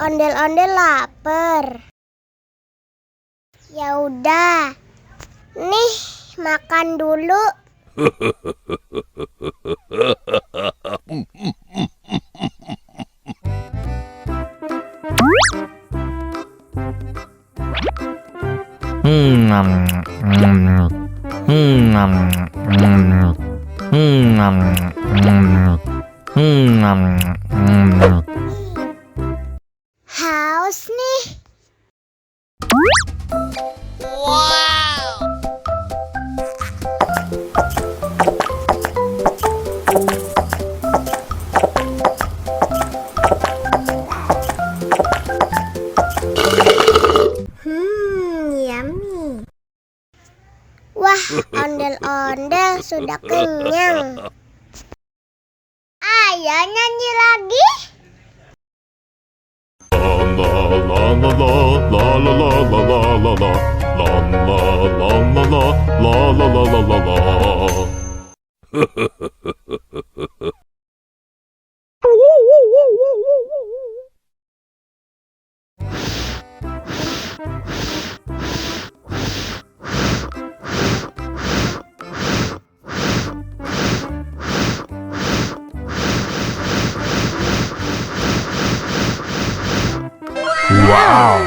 Ondel-ondel lapar. Ya udah. Nih, makan dulu. Haus nih. Wow. Yummy. Wah, ondel-ondel sudah kenyang. Ayo nyanyi lagi. Wow.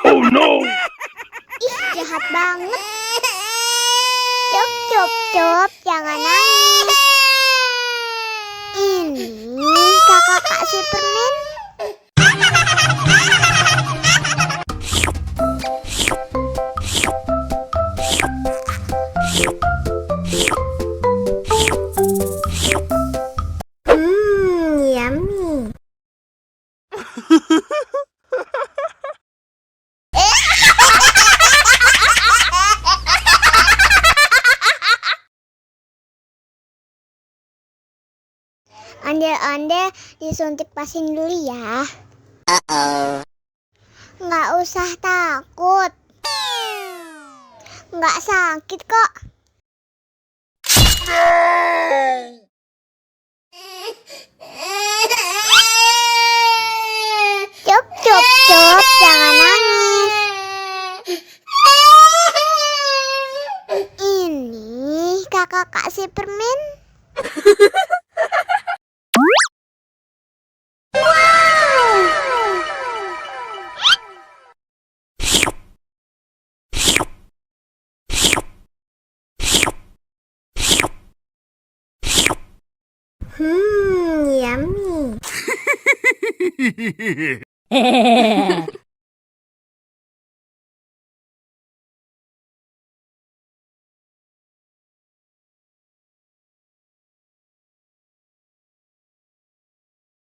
Oh no. Ih, jahat banget. Cup, jangan nangis. Ini kakak kasih permen. Yummy. Ondel-ondel disuntik vaksin dulu ya. Nggak usah takut. Nggak sakit kok. Cup, jangan nangis. Ini kakak kasih permen. Yummy.